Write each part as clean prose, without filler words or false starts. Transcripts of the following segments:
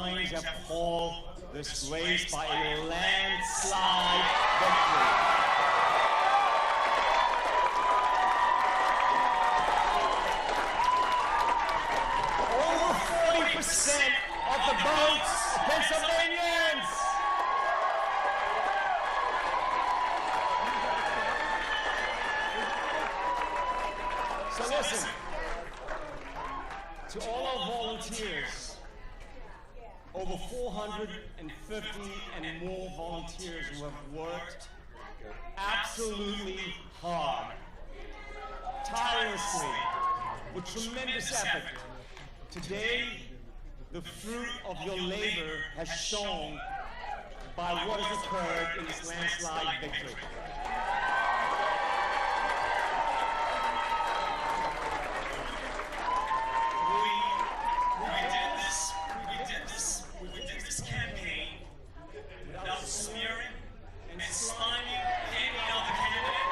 Flames have called this race by a landslide victory. Over 40% of the votes, Pennsylvanians. So listen, to all our volunteers, over 450 and more volunteers who have worked absolutely hard, tirelessly, with tremendous effort. Today, the fruit of your labor has shown by what has occurred in this landslide victory. We did this campaign without smearing and sliming any other candidate.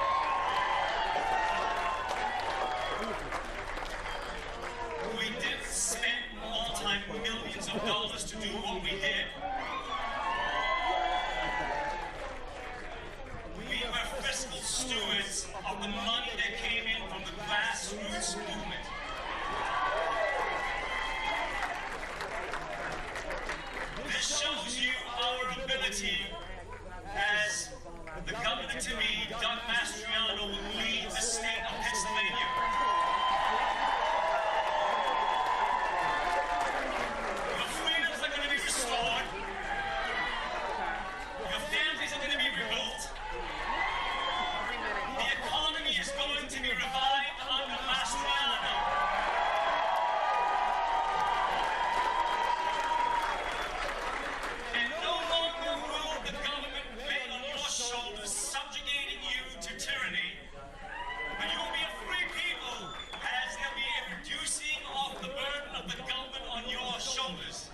We didn't spend multi-millions of dollars to do what we did. We were fiscal stewards of the money that came in from the grassroots movement. This shows you our ability as the governor-to-be, Doug Mastriano, will lead the state of Pennsylvania. Your freedoms are going to be restored. Your families are going to be rebuilt. The economy is going to be revived under Mastriano. Subjugating you to tyranny, but you will be a free people as there'll be a reducing of the burden of the government on your shoulders.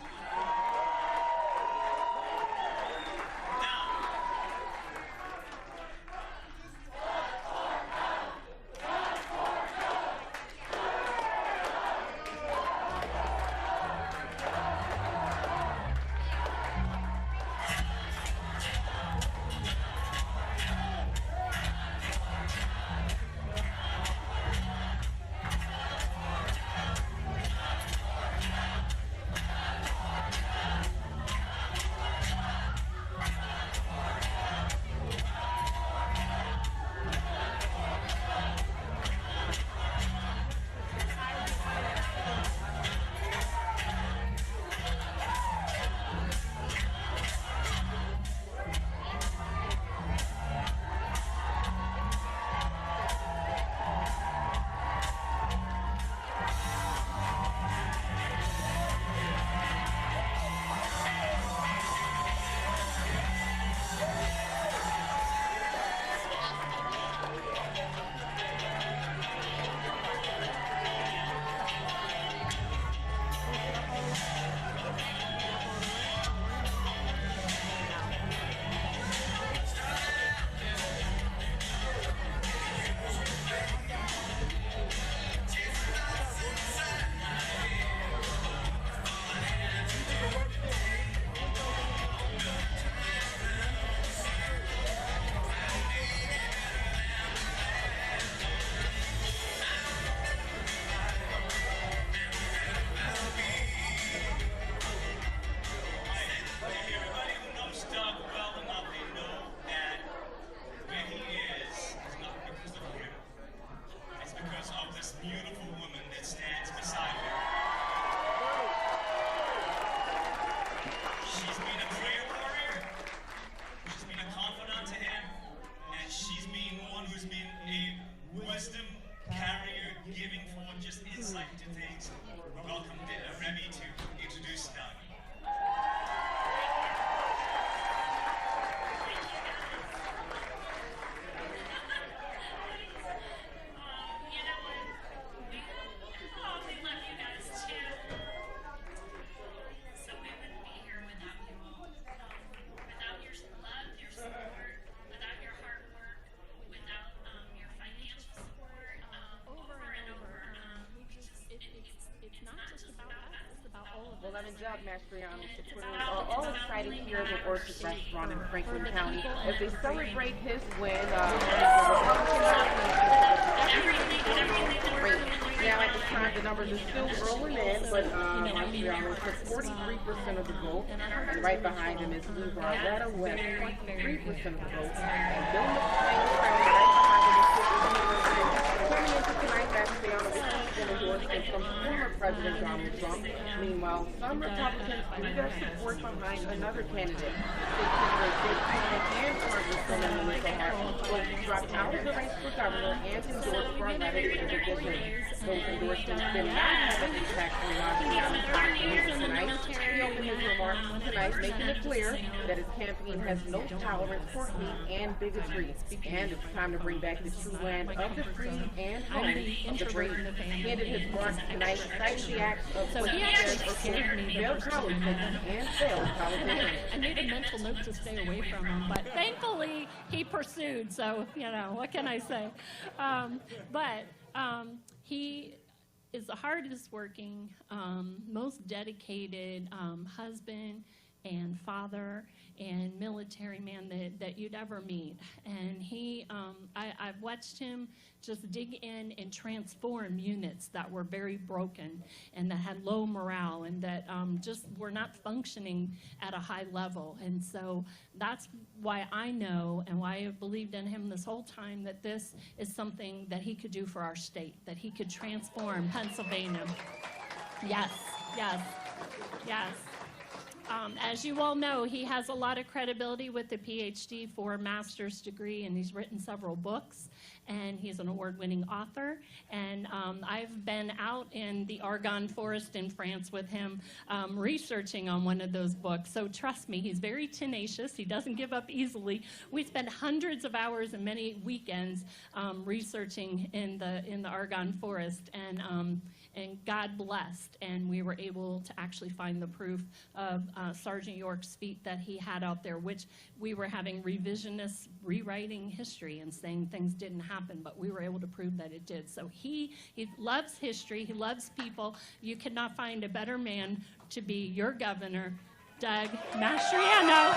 Beautiful woman that stands beside him. She's been a prayer warrior, she's been a confidant to him, and she's been one who's been a wisdom carrier, giving forward just insight into things. Welcome Remy to introduce Doug. It's not just about us, it's about Well, I'm in job, Mastriano. Supporters are all excited here at the Orchard Restaurant in Franklin County as they celebrate his win. Now, at this time, the numbers are still rolling in, but Mastriano took 43% of the vote, and right behind him is Lou Barletta, who has 23% of the vote, and Bill McClain right behind him is 50%. Coming into tonight, Mastriano received an endorsement from former President Donald Trump. Meanwhile, some Republicans do their support behind another candidate. State Senator Jake Keenan and Congresswoman Melissa Hart both dropped out of the race for governor and endorsed Barletta for the position. Those endorsements did not have an impact on Mastriano's tonight. He opened his remarks tonight, making it clear that his campaign has no tolerance for hate and bigotry, and it's time to bring back the true land of the free and home of the brave. He ended his remarks tonight citing the acts of so he actually scared me the first time. I made a mental note to stay away from him, but thankfully he pursued, so, you know, what can I say? He is the hardest working, most dedicated husband and father and military man that you'd ever meet. And I've watched him just dig in and transform units that were very broken and that had low morale and that just were not functioning at a high level. And so that's why I know and why I've believed in him this whole time, that this is something that he could do for our state, that he could transform Pennsylvania. Yes, yes, yes. As you all know, he has a lot of credibility with a PhD for a master's degree, and he's written several books, and he's an award-winning author. And I've been out in the Argonne forest in France with him researching on one of those books. So trust me, he's very tenacious. He doesn't give up easily. We spent hundreds of hours and many weekends researching in the Argonne forest, and God blessed, and we were able to actually find the proof of Sergeant York's feat that he had out there, which we were having revisionists rewriting history and saying things didn't happen, but we were able to prove that it did. So he loves history, he loves people. You could not find a better man to be your governor, Doug Mastriano.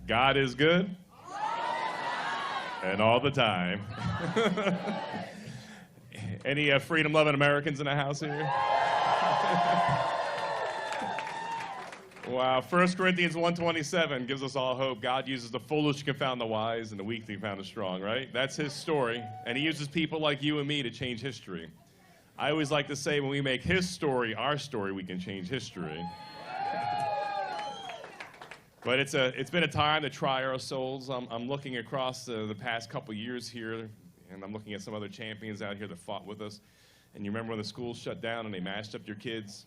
God is good, and all the time. Any freedom-loving Americans in the house here? Wow, 1 Corinthians 1:27 gives us all hope. God uses the foolish to confound the wise and the weak to confound the strong, right? That's his story, and he uses people like you and me to change history. I always like to say when we make his story our story, we can change history. But it's been a time to try our souls. I'm looking across the past couple years here, and I'm looking at some other champions out here that fought with us. And you remember when the schools shut down and they mashed up your kids,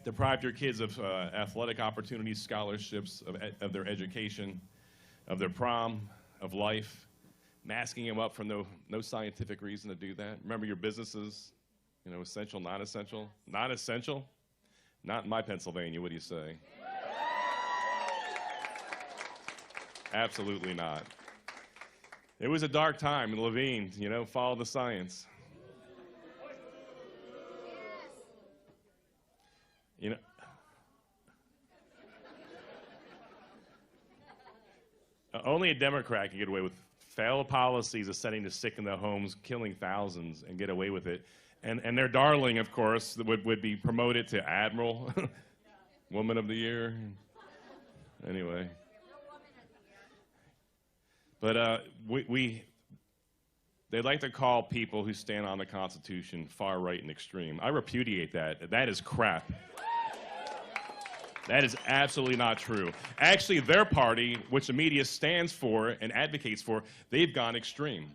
deprived your kids of athletic opportunities, scholarships, of their education, of their prom, of life, masking them up for no scientific reason to do that. Remember your businesses, you know, essential, not essential? Not essential? Not in my Pennsylvania, what do you say? Absolutely not. It was a dark time in Levine, you know, follow the science. You know, only a Democrat can get away with failed policies of sending the sick in their homes, killing thousands, and get away with it. And their darling, of course, would be promoted to Admiral, Woman of the Year. Anyway. But they like to call people who stand on the Constitution far right and extreme. I repudiate that. That is crap. That is absolutely not true. Actually, their party, which the media stands for and advocates for, they've gone extreme.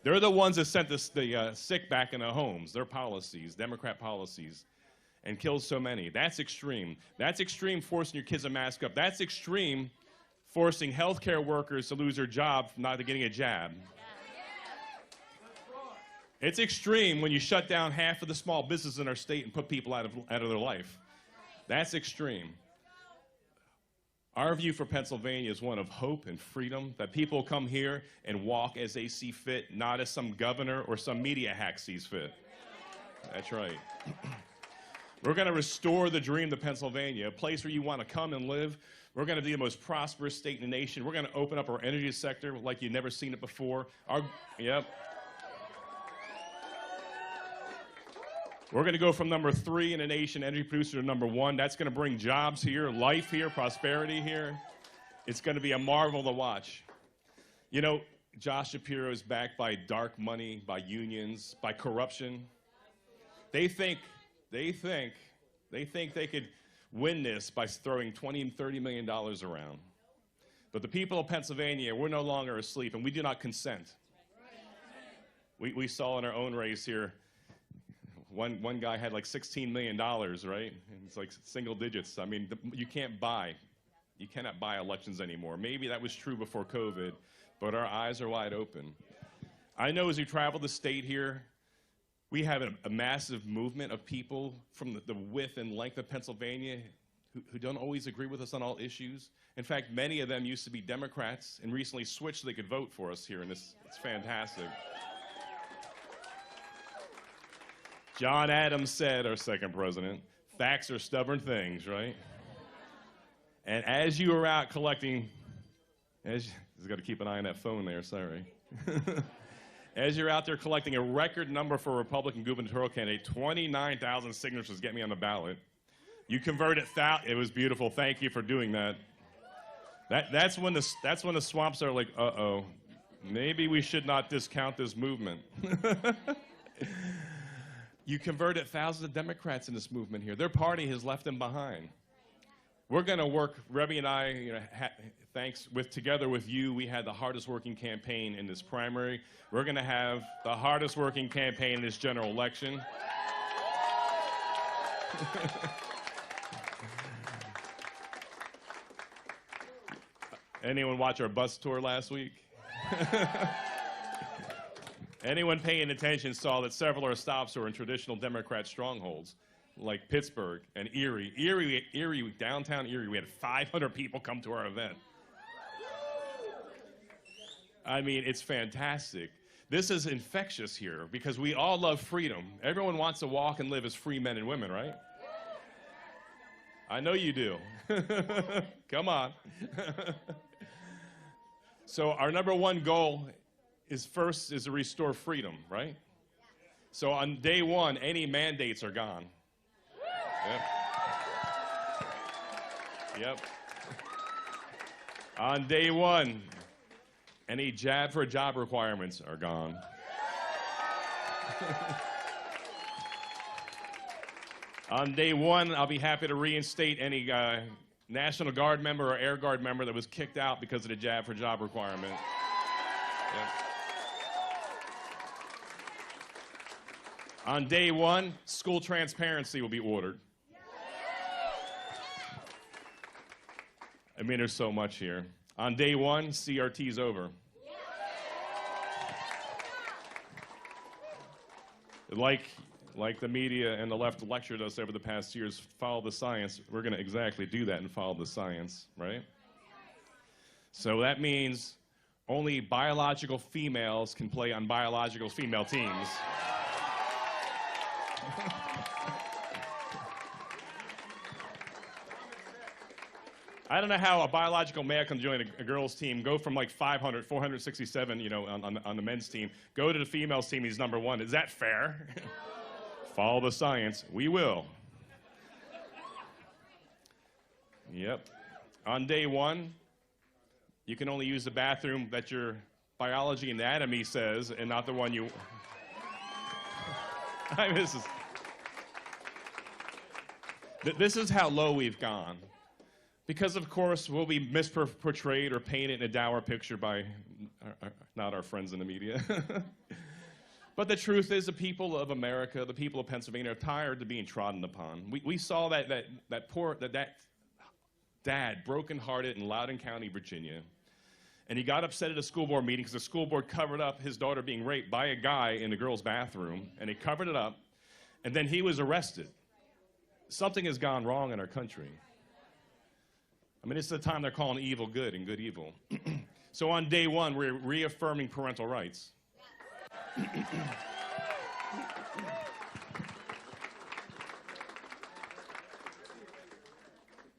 They're the ones that sent the sick back into homes, their policies, Democrat policies, and killed so many. That's extreme. That's extreme, forcing your kids to mask up. That's extreme, forcing healthcare workers to lose their job for not getting a jab. It's extreme when you shut down half of the small businesses in our state and put people out of their life. That's extreme. Our view for Pennsylvania is one of hope and freedom, that people come here and walk as they see fit, not as some governor or some media hack sees fit. That's right. We're going to restore the dream to Pennsylvania, a place where you want to come and live. We're going to be the most prosperous state in the nation. We're going to open up our energy sector like you've never seen it before. Yep. We're going to go from number 3 in the nation, energy producer, to number 1. That's going to bring jobs here, life here, prosperity here. It's going to be a marvel to watch. You know, Josh Shapiro is backed by dark money, by unions, by corruption. They think they could win this by throwing $20 and $30 million around. But the people of Pennsylvania, we're no longer asleep, and we do not consent. We saw in our own race here, one guy had like $16 million, right? And it's like single digits. I mean, you cannot buy elections anymore. Maybe that was true before COVID, but our eyes are wide open. I know as we travel the state here, we have a massive movement of people from the width and length of Pennsylvania who don't always agree with us on all issues. In fact, many of them used to be Democrats and recently switched so they could vote for us here, and it's fantastic. John Adams said, our second president, facts are stubborn things, right? And as you are out collecting, just got to keep an eye on that phone there, sorry. As you're out there collecting a record number for a Republican gubernatorial candidate, 29,000 signatures get me on the ballot. You converted it was beautiful. Thank you for doing that. That's when the swamps are like, uh-oh, maybe we should not discount this movement. You converted thousands of Democrats in this movement here. Their party has left them behind. We're going to work, Rebbe and I, together with you, we had the hardest working campaign in this primary. We're going to have the hardest working campaign in this general election. Anyone watch our bus tour last week? Anyone paying attention saw that several of our stops were in traditional Democrat strongholds, like Pittsburgh and Erie, downtown Erie. We had 500 people come to our event. I mean, it's fantastic. This is infectious here because we all love freedom. Everyone wants to walk and live as free men and women, right? I know you do. Come on. So our number one goal is to restore freedom, right? So on day one, any mandates are gone. Yep. On day one, any jab for job requirements are gone. On day one, I'll be happy to reinstate any National Guard member or Air Guard member that was kicked out because of the jab for job requirement. Yep. On day one, school transparency will be ordered. I mean, there's so much here. On day one, CRT's over. Like the media and the left lectured us over the past years, follow the science. We're going to exactly do that and follow the science, right? So that means only biological females can play on biological female teams. I don't know how a biological male can join a girls' team, go from like 500, 467, on the men's team, go to the females' team, he's number one. Is that fair? Follow the science. We will. Yep. On day one, you can only use the bathroom that your biology anatomy says and not the one you... I mean, this is how low we've gone. Because, of course, we'll be misportrayed or painted in a dour picture by not our friends in the media. But the truth is the people of America, the people of Pennsylvania are tired of being trodden upon. We saw that dad, brokenhearted in Loudoun County, Virginia, and he got upset at a school board meeting because the school board covered up his daughter being raped by a guy in the girl's bathroom, and he covered it up, and then he was arrested. Something has gone wrong in our country. I mean, it's the time they're calling evil good and good evil. So on day one, we're reaffirming parental rights.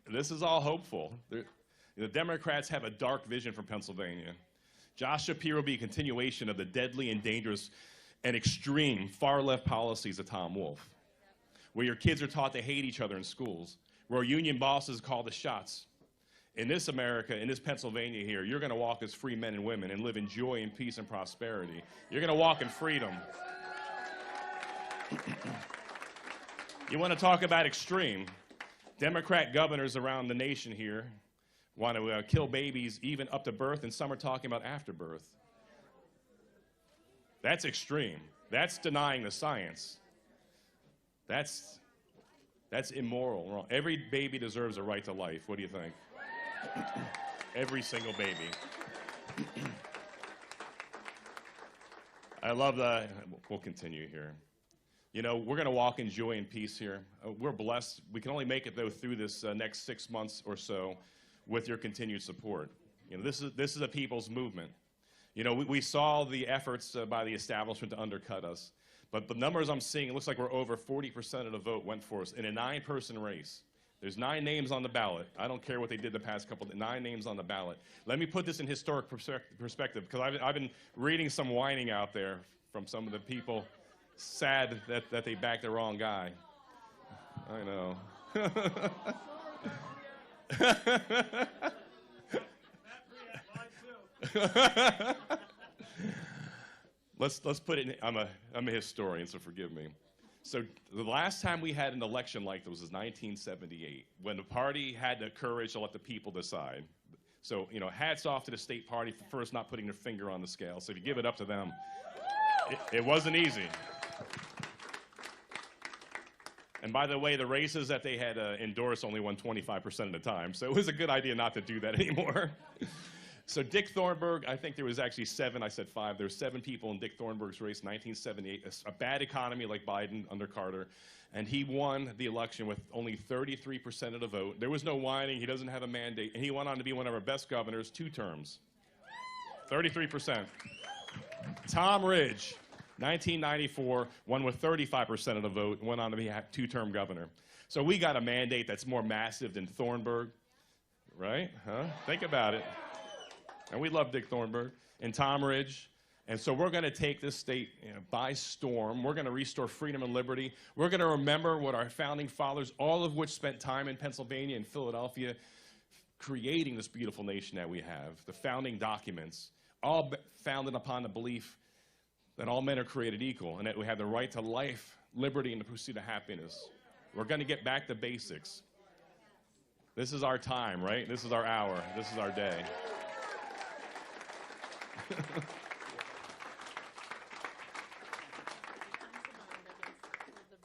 This is all hopeful. The Democrats have a dark vision for Pennsylvania. Josh Shapiro will be a continuation of the deadly and dangerous and extreme far-left policies of Tom Wolf, where your kids are taught to hate each other in schools, where union bosses call the shots. In this America, in this Pennsylvania here, you're going to walk as free men and women and live in joy and peace and prosperity. You're going to walk in freedom. You want to talk about extreme? Democrat governors around the nation here want to kill babies even up to birth, and some are talking about after birth. That's extreme. That's denying the science. That's immoral. Wrong. Every baby deserves a right to life. What do you think? Every single baby. I love the, we'll continue here. You know, we're going to walk in joy and peace here. We're blessed. We can only make it, though, through this next 6 months or so with your continued support. You know, this is a people's movement. You know, we saw the efforts by the establishment to undercut us. But the numbers I'm seeing, it looks like we're over 40% of the vote went for us in a 9-person race. There's 9 names on the ballot. I don't care what they did the past couple, 9 names on the ballot. Let me put this in historic perspective, because I've been reading some whining out there from some of the people sad that they backed the wrong guy. I know. Let's put it in, I'm a historian, so forgive me. So the last time we had an election like this was 1978, when the party had the courage to let the people decide. So, you know, hats off to the state party for first not putting their finger on the scale. So if you give it up to them, it wasn't easy. And by the way, the races that they had endorsed only won 25% of the time. So it was a good idea not to do that anymore. So Dick Thornburg, I think there was actually 7, I said 5. There were 7 people in Dick Thornburg's race in 1978, a bad economy like Biden under Carter, and he won the election with only 33% of the vote. There was no whining, he doesn't have a mandate, and he went on to be one of our best governors 2 terms. 33%. Tom Ridge, 1994, won with 35% of the vote, and went on to be a 2-term governor. So we got a mandate that's more massive than Thornburg, right? Huh? Think about it. And we love Dick Thornburg and Tom Ridge. And so we're going to take this state by storm. We're going to restore freedom and liberty. We're going to remember what our founding fathers, all of which spent time in Pennsylvania and Philadelphia, creating this beautiful nation that we have. The founding documents, all founded upon the belief that all men are created equal and that we have the right to life, liberty, and the pursuit of happiness. We're going to get back to basics. This is our time, right? This is our hour. This is our day.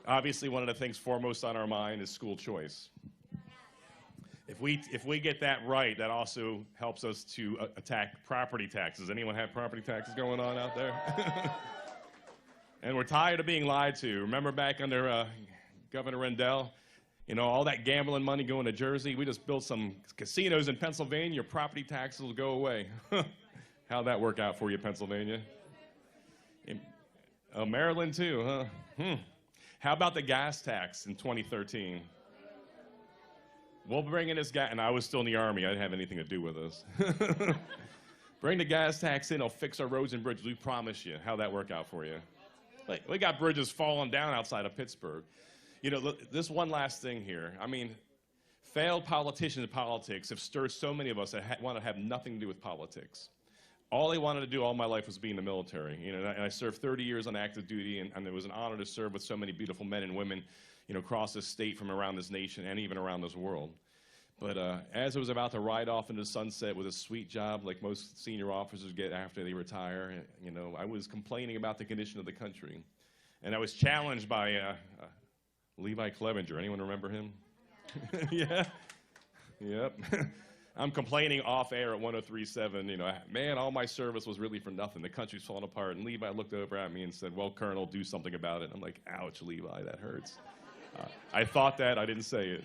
Obviously, one of the things foremost on our mind is school choice. If we get that right, that also helps us to attack property taxes. Anyone have property taxes going on out there? And we're tired of being lied to. Remember back under Governor Rendell? You know, all that gambling money going to Jersey. We just built some casinos in Pennsylvania. Your property taxes will go away. How'd that work out for you, Pennsylvania? Maryland too, huh? How about the gas tax in 2013? We'll bring in this gas, and I was still in the Army. I didn't have anything to do with this. Bring the gas tax in, it'll fix our roads and bridges. We promise you. How'd that work out for you? Like, we got bridges falling down outside of Pittsburgh. You know, look, this one last thing here. I mean, failed politicians in politics have stirred so many of us that want to have nothing to do with politics. All I wanted to do all my life was be in the military, you know, and I served 30 years on active duty, and it was an honor to serve with so many beautiful men and women, you know, across this state, from around this nation, and even around this world. But as I was about to ride off into the sunset with a sweet job like most senior officers get after they retire, you know, I was complaining about the condition of the country. And I was challenged by Levi Clevenger. Anyone remember him? Yeah? Yep. I'm complaining off air at 103.7, you know, man, all my service was really for nothing. The country's falling apart. And Levi looked over at me and said, well, Colonel, do something about it. I'm like, ouch, Levi, that hurts. I thought that, I didn't say it.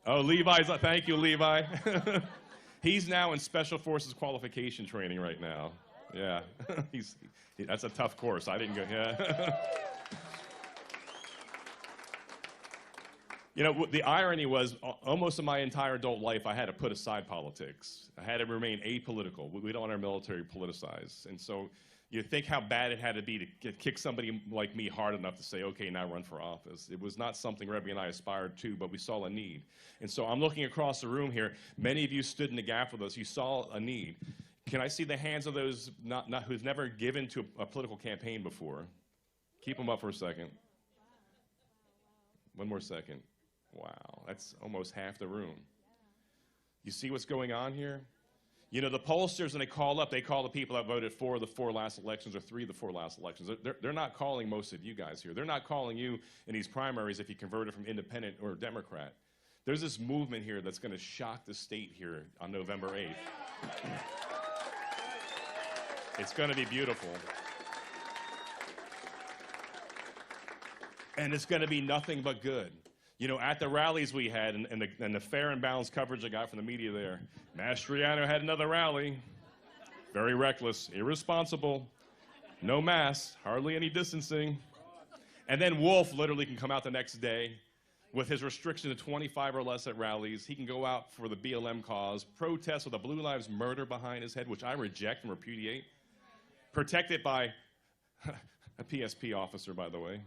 Oh, Levi's, thank you, Levi. He's now in Special Forces qualification training right now. Yeah, that's a tough course. I didn't go, yeah. You know, the irony was, almost in my entire adult life, I had to put aside politics. I had to remain apolitical. We don't want our military politicized. And so you think how bad it had to be to kick somebody like me hard enough to say, okay, now run for office. It was not something Rebby and I aspired to, but we saw a need. And so I'm looking across the room here. Many of you stood in the gap with us. You saw a need. Can I see the hands of those who've never given to a political campaign before? Keep them up for a second. One more second. Wow, that's almost half the room. You see what's going on here? You know, the pollsters, when they call up, they call the people that voted for the 4 last elections or 3 of the 4 last elections. They're not calling most of you guys here. They're not calling you in these primaries if you converted from independent or Democrat. There's this movement here that's going to shock the state here on November 8th. It's going to be beautiful. And it's going to be nothing but good. You know, at the rallies we had, and the fair and balanced coverage I got from the media there, Mastriano had another rally. Very reckless, irresponsible, no masks, hardly any distancing. And then Wolf literally can come out the next day with his restriction to 25 or less at rallies. He can go out for the BLM cause, protest with a Blue Lives Murder behind his head, which I reject and repudiate, protected by a PSP officer, by the way.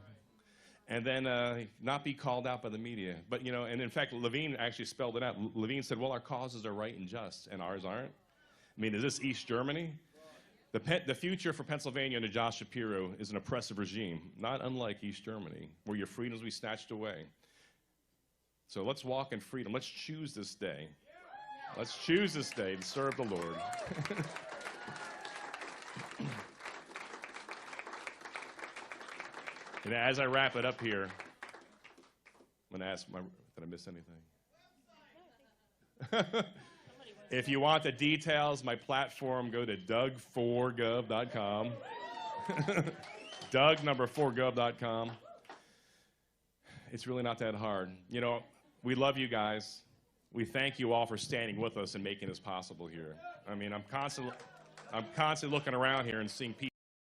And then not be called out by the media. But, you know, and in fact, Levine actually spelled it out. Levine said, well, our causes are right and just, and ours aren't. I mean, is this East Germany? The future for Pennsylvania under Josh Shapiro is an oppressive regime, not unlike East Germany, where your freedoms will be snatched away. So let's walk in freedom. Let's choose this day. Let's choose this day to serve the Lord. And as I wrap it up here, I'm going to ask, did I miss anything? If you want the details, my platform, go to doug4gov.com. Doug4gov.com. It's really not that hard. You know, we love you guys. We thank you all for standing with us and making this possible here. I mean, I'm constantly looking around here and seeing people.